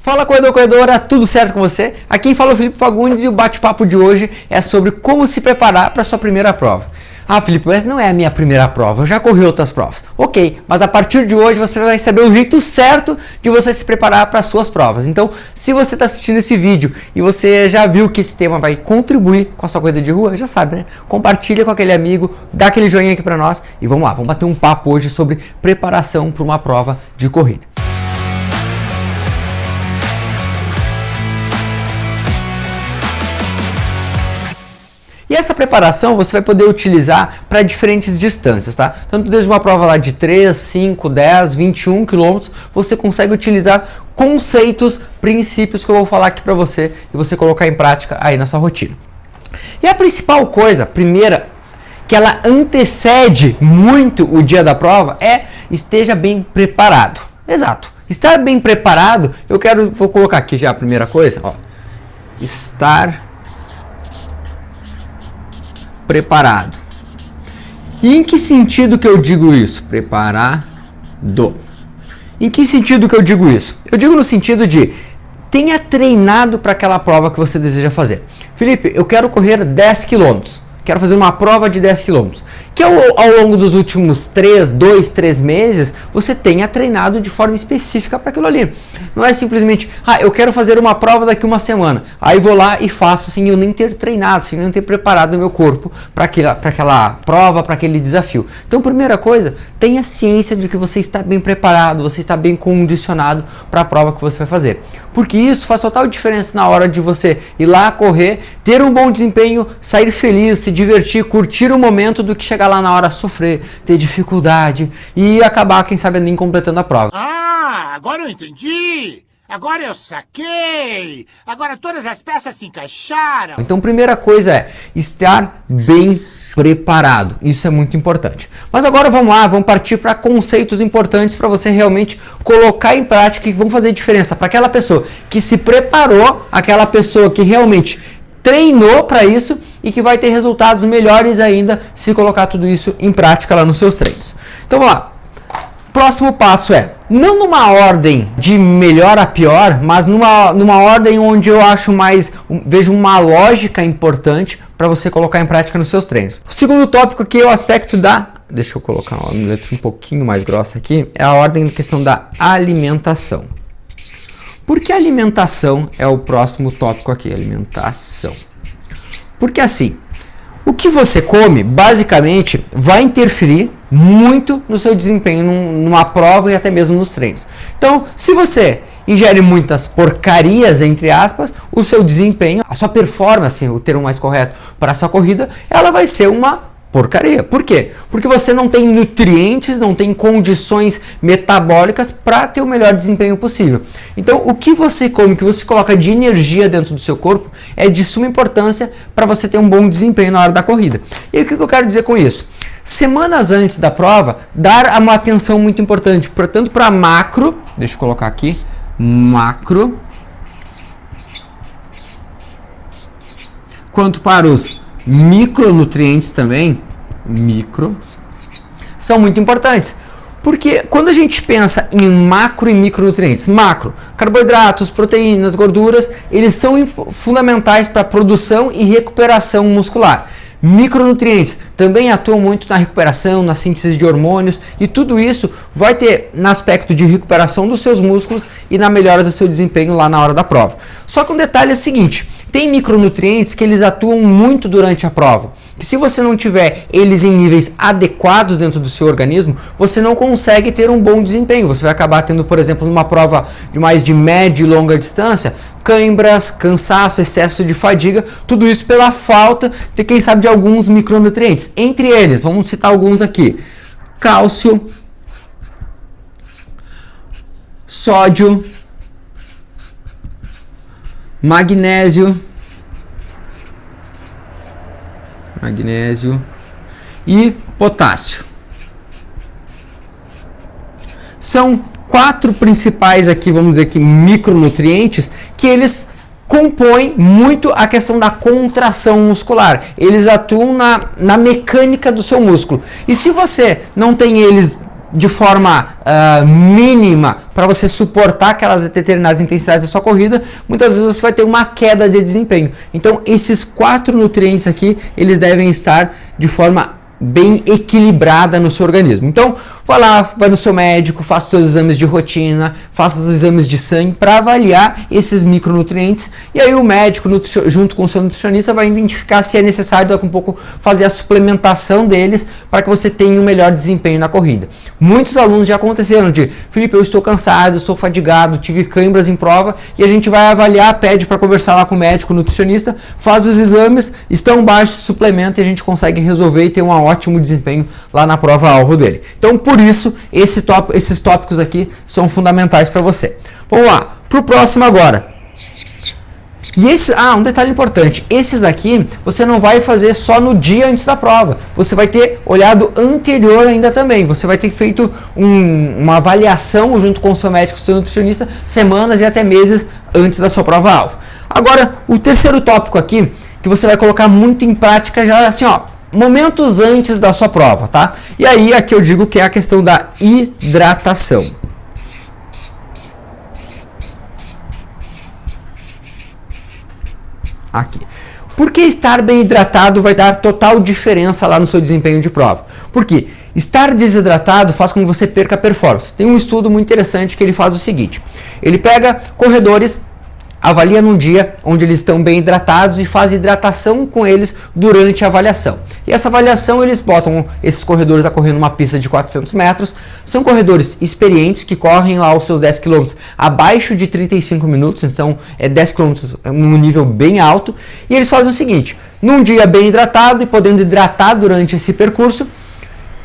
Fala corredor, corredora, tudo certo com você? Aqui quem fala é o Felipe Fagundes e o bate-papo de hoje é sobre como se preparar para a sua primeira prova. Ah, Felipe, essa não é a minha primeira prova, eu já corri outras provas. Ok, mas a partir de hoje você vai saber o jeito certo de você se preparar para as suas provas. Então, se você está assistindo esse vídeo e você já viu que esse tema vai contribuir com a sua corrida de rua, já sabe, né? Compartilha com aquele amigo, dá aquele joinha aqui para nós e vamos lá, vamos bater um papo hoje sobre preparação para uma prova de corrida. E essa preparação você vai poder utilizar para diferentes distâncias, tá? Tanto desde uma prova lá de 3, 5, 10, 21 quilômetros, você consegue utilizar conceitos, princípios que eu vou falar aqui para você e você colocar em prática aí na sua rotina. E a principal coisa, primeira, que ela antecede muito o dia da prova é esteja bem preparado. Exato. Estar bem preparado, vou colocar aqui já a primeira coisa, ó. Estar preparado. E em que sentido que eu digo isso? Preparado. Em que sentido que eu digo isso? Eu digo no sentido de tenha treinado para aquela prova que você deseja fazer. Felipe, eu quero correr 10 km. Quero fazer uma prova de 10 km. Que ao longo dos últimos 3 meses, você tenha treinado de forma específica para aquilo ali. Não é simplesmente, eu quero fazer uma prova daqui uma semana. Aí vou lá e faço sem eu nem ter treinado, sem eu nem ter preparado o meu corpo para aquela prova, para aquele desafio. Então, primeira coisa, tenha ciência de que você está bem preparado, você está bem condicionado para a prova que você vai fazer. Porque isso faz total diferença na hora de você ir lá correr, ter um bom desempenho, sair feliz, se divertir, curtir o momento do que chegar lá na hora sofrer, ter dificuldade e acabar, quem sabe, nem completando a prova. Ah, agora eu entendi! Agora eu saquei! Agora todas as peças se encaixaram! Então, primeira coisa é estar bem preparado. Isso é muito importante. Mas agora vamos lá, vamos partir para conceitos importantes para você realmente colocar em prática e que vão fazer diferença para aquela pessoa que se preparou, aquela pessoa que realmente treinou para isso e que vai ter resultados melhores ainda se colocar tudo isso em prática lá nos seus treinos. Então vamos lá. Próximo passo é, não numa ordem de melhor a pior, mas numa ordem onde eu vejo uma lógica importante para você colocar em prática nos seus treinos. O segundo tópico aqui é o aspecto deixa eu colocar uma letra um pouquinho mais grossa aqui, é a ordem da questão da alimentação. Por que alimentação é o próximo tópico aqui? Alimentação. Porque assim, o que você come, basicamente, vai interferir muito no seu desempenho numa prova e até mesmo nos treinos. Então, se você ingere muitas porcarias, entre aspas, o seu desempenho, a sua performance, o termo mais correto para essa corrida, ela vai ser uma porcaria. Por quê? Porque você não tem nutrientes, não tem condições metabólicas para ter o melhor desempenho possível. Então, o que você come, o que você coloca de energia dentro do seu corpo é de suma importância para você ter um bom desempenho na hora da corrida. E o que eu quero dizer com isso? Semanas antes da prova, dar uma atenção muito importante, portanto, para macro, deixa eu colocar aqui, macro, quanto para os micronutrientes também, são muito importantes. Porque quando a gente pensa em macro e micronutrientes, macro, carboidratos, proteínas, gorduras, eles são fundamentais para a produção e recuperação muscular. Micronutrientes também atuam muito na recuperação, na síntese de hormônios e tudo isso vai ter no aspecto de recuperação dos seus músculos e na melhora do seu desempenho lá na hora da prova. Só que um detalhe é o seguinte, tem micronutrientes que eles atuam muito durante a prova. Que se você não tiver eles em níveis adequados dentro do seu organismo, você não consegue ter um bom desempenho. Você vai acabar tendo, por exemplo, numa prova de mais de média e longa distância, cãibras, cansaço, excesso de fadiga, tudo isso pela falta de, quem sabe, de alguns micronutrientes. Entre eles, vamos citar alguns aqui: cálcio, sódio, magnésio e potássio. São 4 principais aqui, vamos dizer que micronutrientes, que eles compõem muito a questão da contração muscular. Eles atuam na mecânica do seu músculo. E se você não tem eles de forma mínima para você suportar aquelas determinadas intensidades da sua corrida, muitas vezes você vai ter uma queda de desempenho. Então esses 4 nutrientes aqui, eles devem estar de forma bem equilibrada no seu organismo. Então, vai lá, vai no seu médico, faça os seus exames de rotina, faça os exames de sangue para avaliar esses micronutrientes, e aí o médico, junto com o seu nutricionista, vai identificar se é necessário daqui a um pouco fazer a suplementação deles para que você tenha um melhor desempenho na corrida. Muitos alunos já aconteceram de: Felipe, eu estou cansado, estou fadigado, tive câimbras em prova, e a gente vai avaliar, pede para conversar lá com o médico, o nutricionista, faz os exames, estão baixos, suplementa, e a gente consegue resolver e ter um ótimo desempenho lá na prova-alvo dele. Então, por isso, esses tópicos aqui são fundamentais para você. Vamos lá, para o próximo agora. E um detalhe importante, esses aqui você não vai fazer só no dia antes da prova, você vai ter olhado anterior ainda também, você vai ter feito uma avaliação junto com o seu médico, o seu nutricionista, semanas e até meses antes da sua prova-alvo. Agora, o terceiro tópico aqui, que você vai colocar muito em prática já assim, ó, momentos antes da sua prova, tá? E aí, aqui eu digo que é a questão da hidratação. Aqui. Porque estar bem hidratado vai dar total diferença lá no seu desempenho de prova. Porque estar desidratado faz com que você perca performance. Tem um estudo muito interessante que ele faz o seguinte: ele pega corredores, avalia num dia onde eles estão bem hidratados e faz hidratação com eles durante a avaliação. E essa avaliação, eles botam esses corredores a correr numa pista de 400 metros. São corredores experientes que correm lá os seus 10 km abaixo de 35 minutos, então é 10 km num nível bem alto. E eles fazem o seguinte: num dia bem hidratado e podendo hidratar durante esse percurso,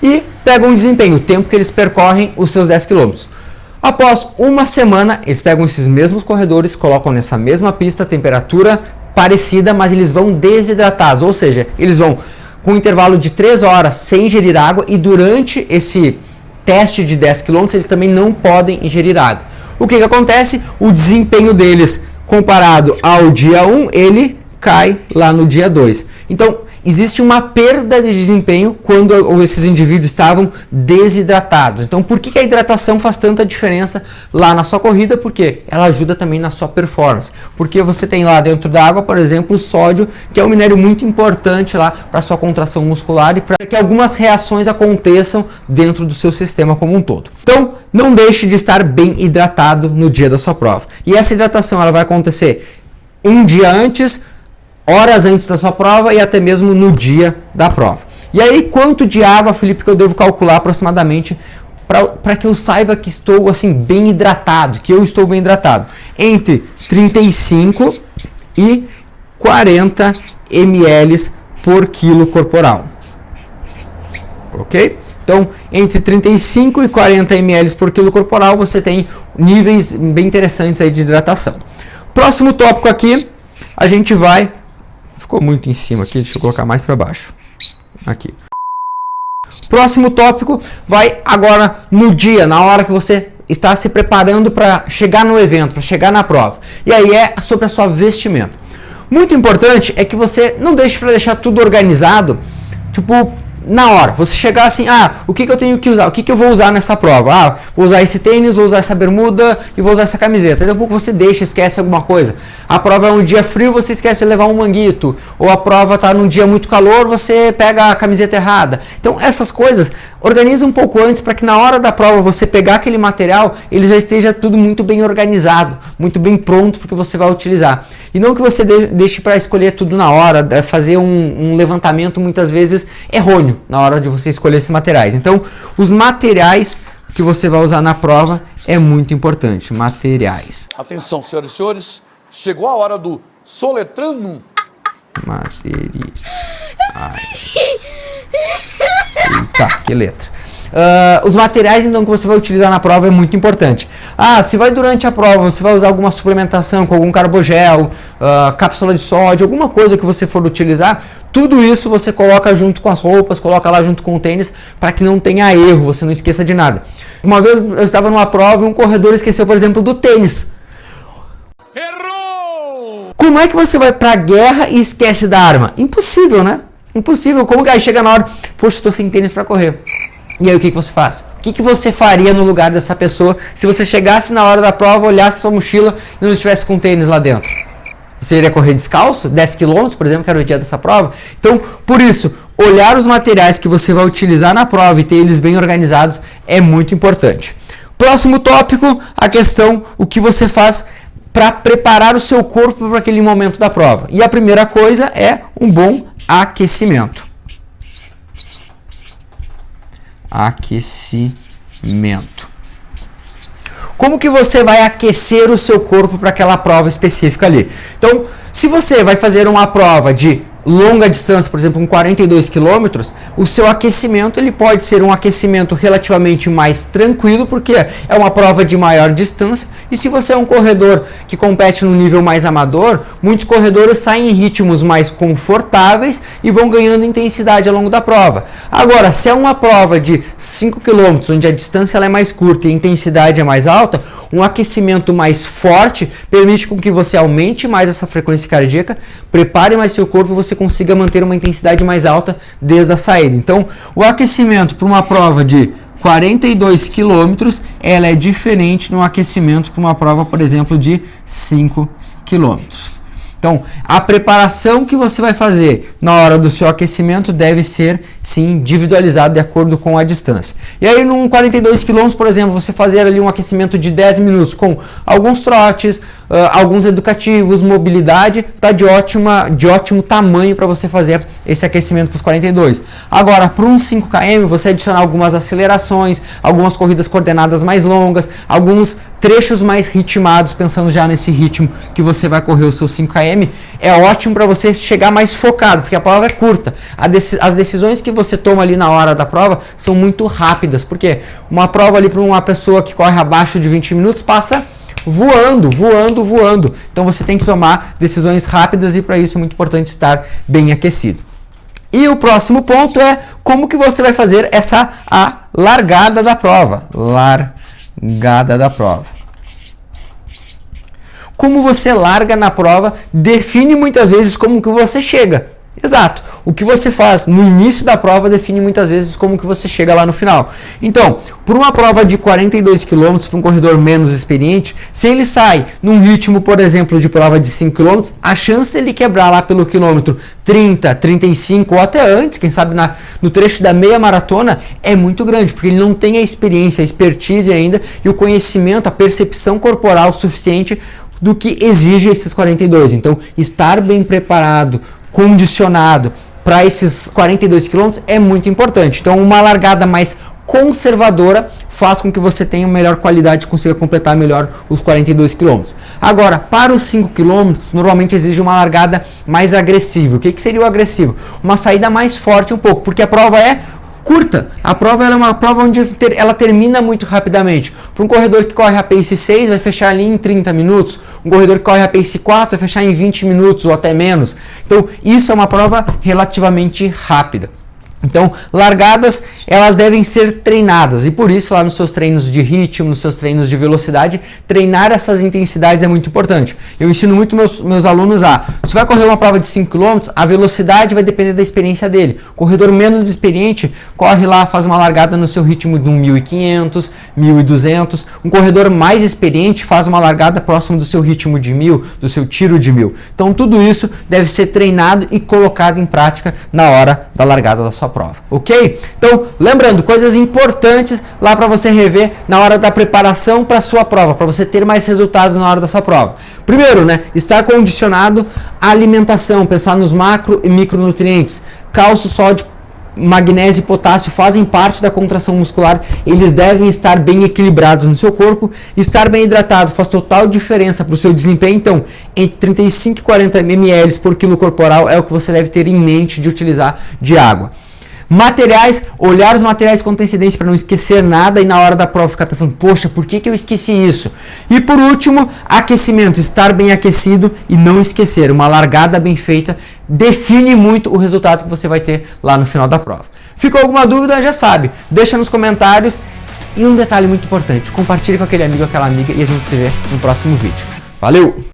e pegam um desempenho, o tempo que eles percorrem os seus 10 km. Após uma semana, eles pegam esses mesmos corredores, colocam nessa mesma pista, temperatura parecida, mas eles vão desidratados, ou seja, eles vão com um intervalo de 3 horas sem ingerir água, e durante esse teste de 10 km eles também não podem ingerir água. O que acontece? O desempenho deles comparado ao dia 1, ele cai lá no dia 2. Então, existe uma perda de desempenho quando esses indivíduos estavam desidratados. Então, por que a hidratação faz tanta diferença lá na sua corrida? Porque ela ajuda também na sua performance. Porque você tem lá dentro da água, por exemplo, o sódio, que é um minério muito importante lá para a sua contração muscular e para que algumas reações aconteçam dentro do seu sistema como um todo. Então, não deixe de estar bem hidratado no dia da sua prova. E essa hidratação ela vai acontecer um dia antes, horas antes da sua prova e até mesmo no dia da prova. E aí, quanto de água, Felipe, que eu devo calcular aproximadamente para que eu saiba que estou assim bem hidratado, que eu estou bem hidratado? Entre 35 e 40 ml por quilo corporal. Ok? Então, entre 35 e 40 ml por quilo corporal, você tem níveis bem interessantes aí de hidratação. Próximo tópico aqui, a gente vai... Ficou muito em cima aqui, deixa eu colocar mais para baixo. Aqui. Próximo tópico vai agora no dia, na hora que você está se preparando para chegar no evento, para chegar na prova. E aí é sobre a sua vestimenta. Muito importante é que você não deixe para deixar tudo organizado, tipo, na hora. Você chegar assim, o que eu tenho que usar? O que eu vou usar nessa prova? Vou usar esse tênis, vou usar essa bermuda e vou usar essa camiseta. Daqui a pouco você deixa, esquece alguma coisa. A prova é um dia frio, você esquece de levar um manguito. Ou a prova está num dia muito calor, você pega a camiseta errada. Então essas coisas, organiza um pouco antes para que na hora da prova você pegar aquele material, ele já esteja tudo muito bem organizado, muito bem pronto porque você vai utilizar. E não que você deixe para escolher tudo na hora, fazer um levantamento muitas vezes errôneo na hora de você escolher esses materiais. Então, os materiais que você vai usar na prova é muito importante. Materiais. Atenção, senhoras e senhores, chegou a hora do soletrando. Materiais. Eita, que letra. Os materiais então que você vai utilizar na prova é muito importante. Se vai durante a prova, você vai usar alguma suplementação com algum carbogel, cápsula de sódio, alguma coisa que você for utilizar, tudo isso você coloca junto com as roupas, coloca lá junto com o tênis para que não tenha erro, você não esqueça de nada. Uma vez eu estava numa prova e um corredor esqueceu, por exemplo, do tênis. Errou! Como é que você vai pra guerra e esquece da arma? Impossível, né? Impossível. Como que aí chega na hora, poxa, estou sem tênis para correr. E aí o que você faz? O que você faria no lugar dessa pessoa se você chegasse na hora da prova, olhasse sua mochila e não estivesse com tênis lá dentro? Você iria correr descalço? 10 km, por exemplo, que era o dia dessa prova? Então, por isso, olhar os materiais que você vai utilizar na prova e ter eles bem organizados é muito importante. Próximo tópico, a questão, o que você faz para preparar o seu corpo para aquele momento da prova. E a primeira coisa é um bom aquecimento. Aquecimento. Como que você vai aquecer o seu corpo para aquela prova específica ali? Então, se você vai fazer uma prova de longa distância, por exemplo, com 42 km, o seu aquecimento ele pode ser um aquecimento relativamente mais tranquilo, porque é uma prova de maior distância, e se você é um corredor que compete no nível mais amador, muitos corredores saem em ritmos mais confortáveis e vão ganhando intensidade ao longo da prova. Agora, se é uma prova de 5 km, onde a distância ela é mais curta e a intensidade é mais alta, um aquecimento mais forte permite com que você aumente mais essa frequência cardíaca, prepare mais seu corpo e você consiga manter uma intensidade mais alta desde a saída. Então, o aquecimento para uma prova de 42 km, ela é diferente no aquecimento para uma prova, por exemplo, de 5 km. Então, a preparação que você vai fazer na hora do seu aquecimento deve ser, sim, individualizada de acordo com a distância. E aí, num 42 km, por exemplo, você fazer ali um aquecimento de 10 minutos com alguns trotes, alguns educativos, mobilidade, tá de ótimo tamanho para você fazer esse aquecimento para os 42. Agora, para um 5 km, você adicionar algumas acelerações, algumas corridas coordenadas mais longas, alguns trechos mais ritmados, pensando já nesse ritmo que você vai correr o seu 5 km, é ótimo para você chegar mais focado, porque a prova é curta. As decisões que você toma ali na hora da prova são muito rápidas, porque uma prova ali para uma pessoa que corre abaixo de 20 minutos passa voando. Então você tem que tomar decisões rápidas e para isso é muito importante estar bem aquecido. E o próximo ponto é como que você vai fazer a largada da prova. Largada da prova. Como você larga na prova define muitas vezes como que você chega. Exato. O que você faz no início da prova define muitas vezes como que você chega lá no final. Então, por uma prova de 42 km para um corredor menos experiente, se ele sai num ritmo, por exemplo, de prova de 5 km, a chance de ele quebrar lá pelo quilômetro 30, 35 ou até antes, quem sabe no trecho da meia maratona, é muito grande, porque ele não tem a experiência, a expertise ainda e o conhecimento, a percepção corporal suficiente do que exige esses 42. Então, estar bem preparado, condicionado para esses 42 km é muito importante. Então, uma largada mais conservadora faz com que você tenha melhor qualidade e consiga completar melhor os 42 km. Agora, para os 5 km, normalmente exige uma largada mais agressiva. O que seria o agressivo? Uma saída mais forte um pouco, porque a prova é curta. A prova é uma prova onde ela termina muito rapidamente. Para um corredor que corre a pace 6, vai fechar ali em 30 minutos. Um corredor que corre a pace 4 vai fechar em 20 minutos ou até menos. Então, isso é uma prova relativamente rápida. Então, largadas, elas devem ser treinadas e por isso lá nos seus treinos de ritmo, nos seus treinos de velocidade, treinar essas intensidades é muito importante. Eu ensino muito meus alunos se vai correr uma prova de 5 km, a velocidade vai depender da experiência dele. O corredor menos experiente corre lá, faz uma largada no seu ritmo de 1.500, 1.200. Um corredor mais experiente faz uma largada próximo do seu ritmo de 1.000, do seu tiro de 1.000. Então, tudo isso deve ser treinado e colocado em prática na hora da largada da sua prova, ok? Então, lembrando, coisas importantes lá para você rever na hora da preparação para a sua prova, para você ter mais resultados na hora da sua prova. Primeiro, estar condicionado à alimentação, pensar nos macro e micronutrientes. Cálcio, sódio, magnésio e potássio fazem parte da contração muscular, eles devem estar bem equilibrados no seu corpo. Estar bem hidratado faz total diferença para o seu desempenho, então entre 35 e 40 ml por quilo corporal é o que você deve ter em mente de utilizar de água. Materiais, olhar os materiais com antecedência para não esquecer nada e na hora da prova ficar pensando, poxa, por que eu esqueci isso? E por último, aquecimento, estar bem aquecido e não esquecer. Uma largada bem feita define muito o resultado que você vai ter lá no final da prova. Ficou alguma dúvida? Já sabe, deixa nos comentários. E um detalhe muito importante, compartilhe com aquele amigo, aquela amiga e a gente se vê no próximo vídeo. Valeu!